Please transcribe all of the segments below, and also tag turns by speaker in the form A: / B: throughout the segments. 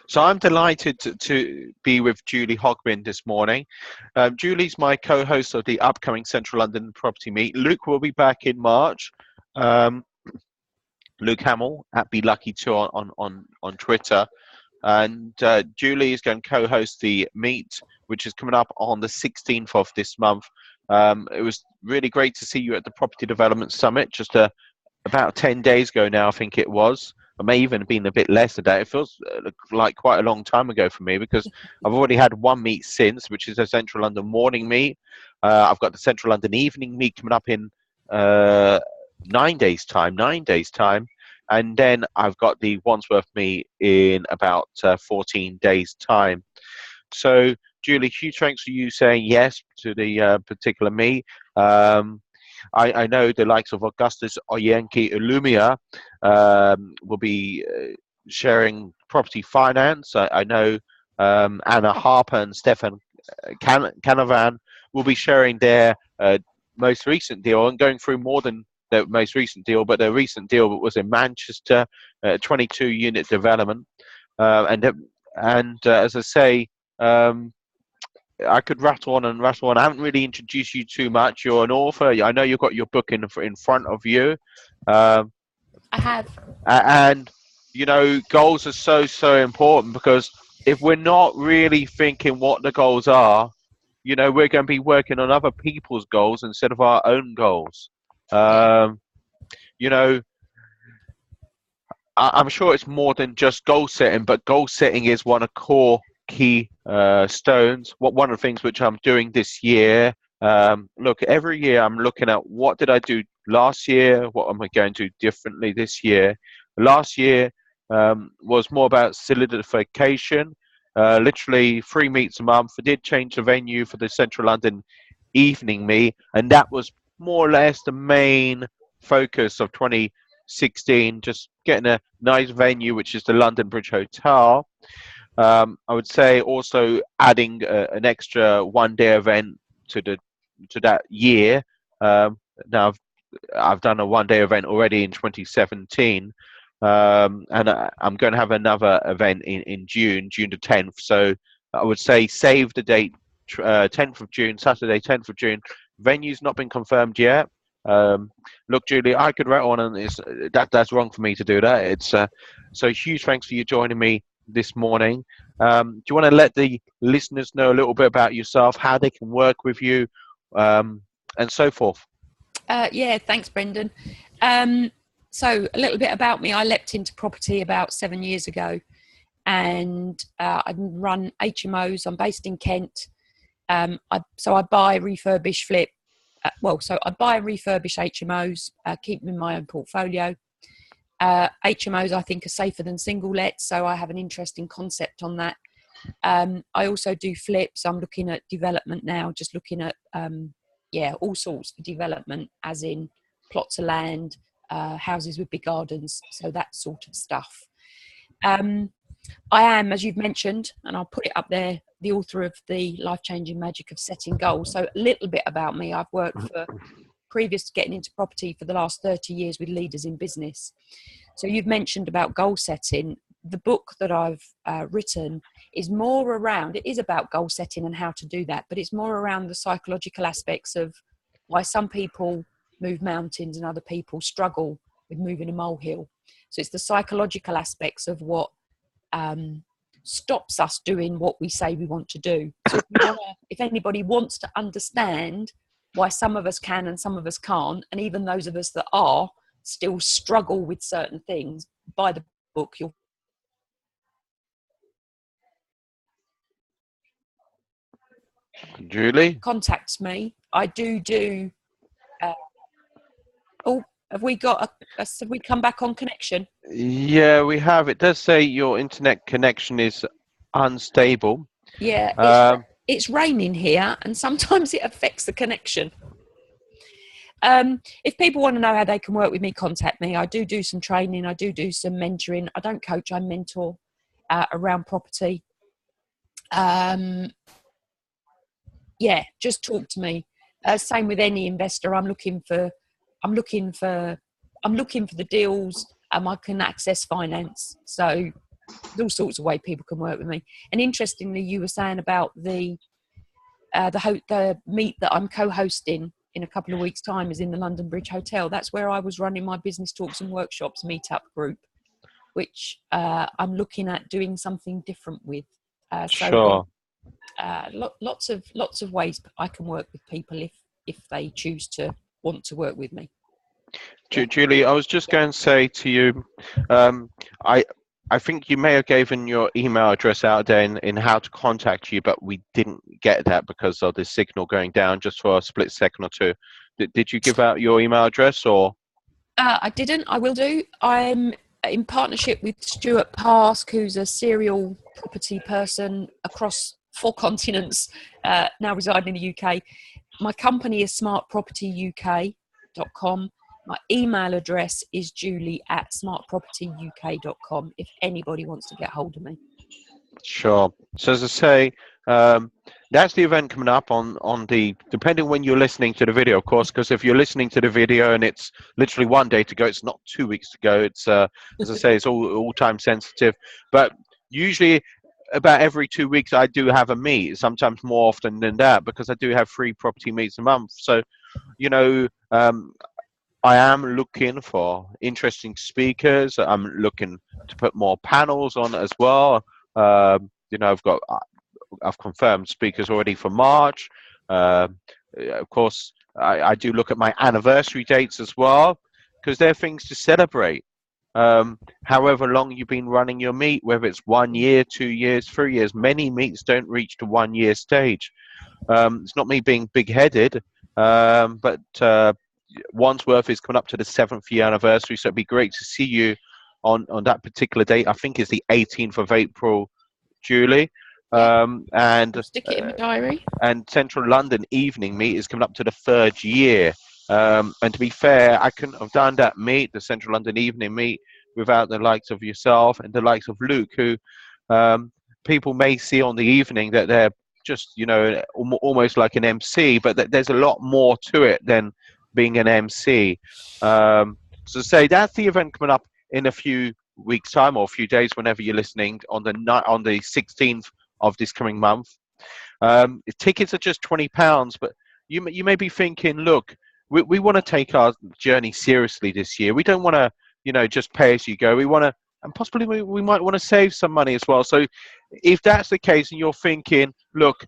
A: So I'm delighted to be with Julie Hogbin this morning. Julie's my co-host of the upcoming Central London Property Meet. Luke will be back in March. Um, Luke Hamill at Be Lucky Too on Twitter. And Julie is going to co-host the meet, which is coming up on the 16th of this month. It was really great to see you at the Property Development Summit just about 10 days ago now, I think it was. It may even have been a bit less than that. It feels like quite a long time ago for me because I've already had one meet since, which is a Central London morning meet. I've got the Central London evening meet coming up in 9 days' time. And then I've got the Wandsworth meet in about 14 days' time. So, Julie, huge thanks for you saying yes to the particular meet. I know the likes of Augustus Oyenki Ilumia will be sharing property finance. I know Anna Harper and Stefan Canavan will be sharing their most recent deal and going through more than their most recent deal, but their recent deal was in Manchester, 22-unit development. And as I say, I could rattle on and rattle on. I haven't really introduced you too much. You're an author. I know you've got your book in front of you.
B: I have.
A: And, goals are so important because if we're not really thinking what the goals are, we're going to be working on other people's goals instead of our own goals. I'm sure it's more than just goal setting, but goal setting is one of core key stones. One of the things which I'm doing this year, look, every year I'm looking at what did I do last year, what am I going to do differently this year. Last year was more about solidification, literally 3 meets a month. I did change the venue for the Central London evening meet, and that was more or less the main focus of 2016, just getting a nice venue, which is the London Bridge Hotel. I would say also adding an extra one-day event to that year. Now I've done a one-day event already in 2017, and I'm going to have another event in June the 10th. So I would say save the date, 10th of June, Saturday, 10th of June. Venue's not been confirmed yet. Look, Julie, I could rattle on, and that's wrong for me to do that. It's so huge thanks for you joining me this morning. Do you want to let the listeners know a little bit about yourself, how they can work with you, and so forth?
B: Yeah, thanks, Brendan. So a little bit about me. I leapt into property about 7 years ago, and I run HMOs. I'm based in Kent. I buy, refurbish, flip. I buy and refurbish HMOs, keep them in my own portfolio. HMOs I think are safer than single lets, so I have an interesting concept on that. I also do flips. I'm looking at development now, just looking at all sorts for development, as in plots of land, houses with big gardens, so that sort of stuff. I am, as you've mentioned, and I'll put it up there, the author of The Life-Changing Magic of Setting Goals. So a little bit about me. I've worked previous to getting into property for the last 30 years with leaders in business. So you've mentioned about goal setting. The book that I've written is more around, it is about goal setting and how to do that, but it's more around the psychological aspects of why some people move mountains and other people struggle with moving a molehill. So it's the psychological aspects of what stops us doing what we say we want to do. So if anybody wants to understand why some of us can and some of us can't, and even those of us that are still struggle with certain things, buy the book. You'll
A: Julie
B: contacts me. I do have we come back on connection?
A: Yeah, we have. It does say your internet connection is unstable.
B: Yeah, it's raining here, and sometimes it affects the connection. If people want to know how they can work with me, contact me. I do some training. I do some mentoring. I don't coach, I mentor around property. Just talk to me. Same with any investor. I'm looking for the deals, and I can access finance. So There's all sorts of ways people can work with me. And interestingly, you were saying about the meet that I'm co-hosting in a couple of weeks' time is in the London Bridge Hotel. That's where I was running my business talks and workshops meetup group, which I'm looking at doing something different with.
A: Sure.
B: Lots of ways I can work with people if they choose to want to work with me.
A: Julie, I was just going to say to you, I I think you may have given your email address out there in how to contact you, but we didn't get that because of the signal going down just for a split second or two. Did you give out your email address or?
B: I didn't. I will do. I'm in partnership with Stuart Pask, who's a serial property person across 4 continents, now residing in the UK. My company is smartpropertyuk.com. My email address is julie@smartpropertyuk.com if anybody wants to get hold of me.
A: Sure. So as I say, that's the event coming up on the, depending when you're listening to the video, of course, because if you're listening to the video and it's literally 1 day to go, it's not 2 weeks to go. It's, as I say, it's all time sensitive. But usually about every 2 weeks, I do have a meet, sometimes more often than that, because I do have 3 property meets a month. So, you know, I am looking for interesting speakers. I'm looking to put more panels on as well. You know, I've confirmed speakers already for March. Of course, I do look at my anniversary dates as well, because they're things to celebrate. However long you've been running your meet, whether it's 1 year, 2 years, 3 years, many meets don't reach the 1 year stage. It's not me being big-headed, but Wandsworth is coming up to the 7th year anniversary, so it'd be great to see you on that particular date. I think it's the 18th of April, Julie. And
B: stick it in my diary.
A: And Central London Evening Meet is coming up to the 3rd year. And to be fair, I couldn't have done that meet, the Central London Evening Meet, without the likes of yourself and the likes of Luke, who people may see on the evening that they're just, you know, almost like an MC, but there's a lot more to it than being an MC. So say that's the event coming up in a few weeks' time or a few days, whenever you're listening, on the 16th of this coming month. Tickets are just £20, but you may be thinking, look, we want to take our journey seriously this year. We don't want to, you know, just pay as you go. We want to, and possibly we might want to save some money as well. So if that's the case and you're thinking, look,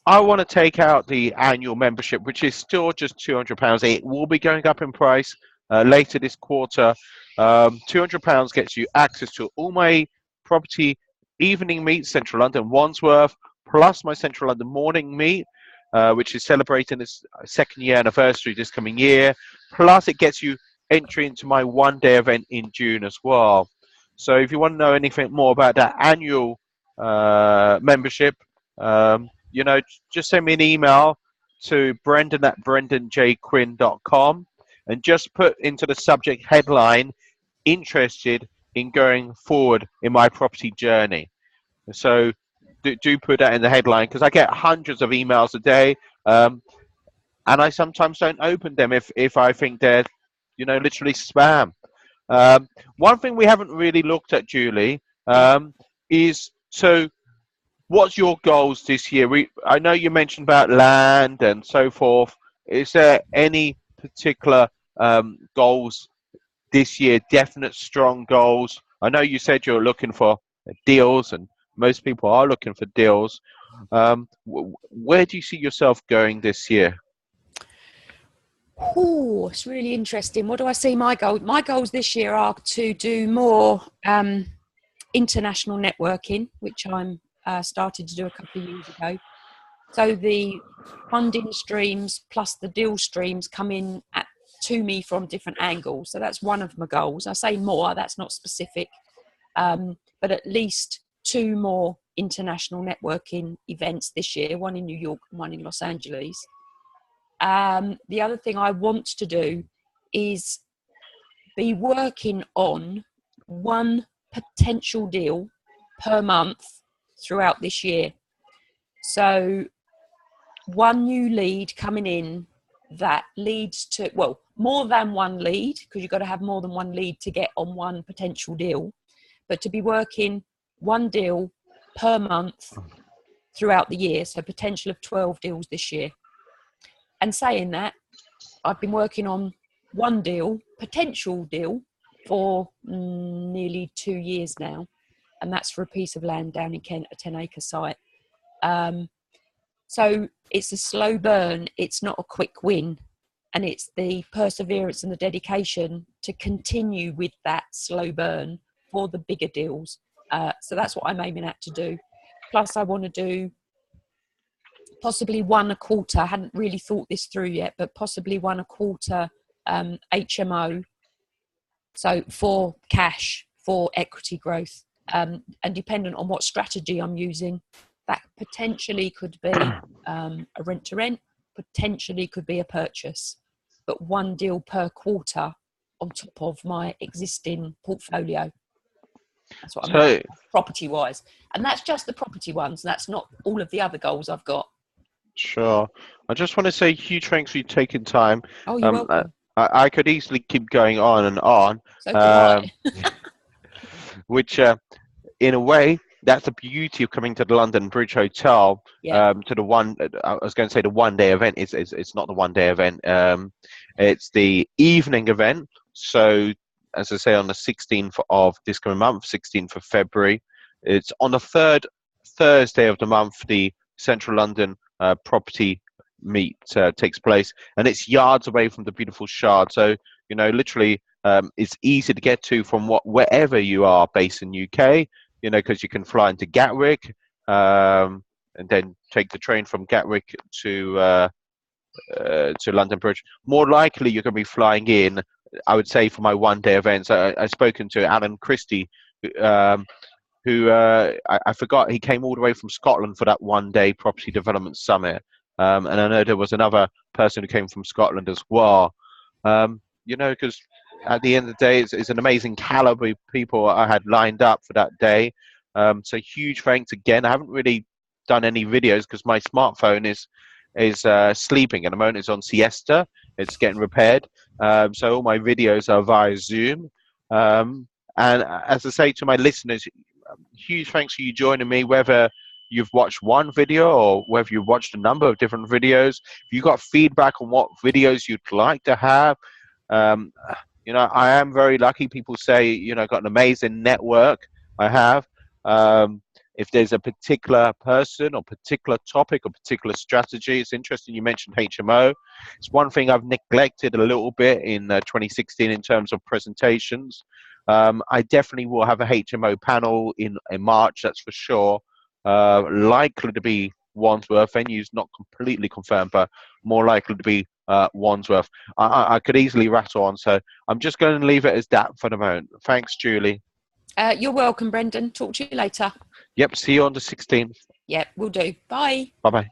A: I want to take out the annual membership, which is still just £200. It will be going up in price later this quarter. £200 gets you access to all my property evening meets, Central London, Wandsworth, plus my Central London morning meet, which is celebrating its 2nd year anniversary this coming year. Plus, it gets you entry into my 1-day event in June as well. So if you want to know anything more about that annual membership, you know, just send me an email to brendan@brendanjquinn.com and just put into the subject headline, interested in going forward in my property journey. So do put that in the headline, because I get hundreds of emails a day, and I sometimes don't open them if I think they're, you know, literally spam. One thing we haven't really looked at, Julie, is, so what's your goals this year? I know you mentioned about land and so forth. Is there any particular goals this year, definite strong goals? I know you said you're looking for deals, and most people are looking for deals. Where do you see yourself going this year?
B: Oh, it's really interesting. What do I see my goals? My goals this year are to do more international networking, which I'm started to do a couple of years ago. So the funding streams plus the deal streams come in to me from different angles. So that's one of my goals. I say more, that's not specific, but at least 2 more international networking events this year, one in New York and one in Los Angeles. The other thing I want to do is be working on 1 potential deal per month throughout this year. So 1 new lead coming in that leads to, well, more than 1 lead, because you've got to have more than 1 lead to get on 1 potential deal. but to be working one deal per month throughout the year, so potential of 12 deals this year. And saying that, I've been working on one deal, potential deal, for nearly 2 years now, and that's for a piece of land down in Kent, a 10-acre site. So it's a slow burn, it's not a quick win, and it's the perseverance and the dedication to continue with that slow burn for the bigger deals. So that's what I'm aiming at to do. Plus I want to do possibly one a quarter. I hadn't really thought this through yet, but possibly one a quarter HMO. So for cash, for equity growth, and dependent on what strategy I'm using, that potentially could be a rent to rent, potentially could be a purchase, but one deal per quarter on top of my existing portfolio. That's what I'm property wise. And that's just the property ones. That's not all of the other goals I've got.
A: Sure. I just want to say huge thanks for you taking time.
B: Oh, you're welcome.
A: I could easily keep going on and on.
B: So could I.
A: Which, in a way, that's the beauty of coming to the London Bridge Hotel.
B: Yeah.
A: To the one, I was going to say the one-day event. It's not the one-day event. It's the evening event. So, as I say, on the 16th of this coming month, 16th of February, it's on the third Thursday of the month. The Central London property meet takes place, and it's yards away from the beautiful Shard. So, you know, literally, it's easy to get to from wherever you are based in UK. You know, because you can fly into Gatwick, and then take the train from Gatwick to London Bridge. More likely, you're going to be flying in. I would say for my one-day events. I've spoken to Alan Christie, who I forgot, he came all the way from Scotland for that one-day property development summit. And I know there was another person who came from Scotland as well. You know, because at the end of the day, it's an amazing caliber of people I had lined up for that day. So huge thanks again. I haven't really done any videos because my smartphone is sleeping at the moment. It's on siesta. It's getting repaired. So all my videos are via Zoom. And as I say to my listeners, huge thanks for you joining me, whether you've watched one video or whether you've watched a number of different videos. If you got feedback on what videos you'd like to have, you know, I am very lucky. People say, you know, got an amazing network. I have. If there's a particular person or particular topic or particular strategy, it's interesting you mentioned HMO. It's one thing I've neglected a little bit in 2016 in terms of presentations. I definitely will have a HMO panel in March, that's for sure. Likely to be Wandsworth. Venue's not completely confirmed, but more likely to be Wandsworth. I could easily rattle on, so I'm just going to leave it as that for the moment. Thanks, Julie.
B: You're welcome, Brendan. Talk to you later.
A: Yep, see you on the 16th.
B: Yep, we'll do. Bye.
A: Bye-bye.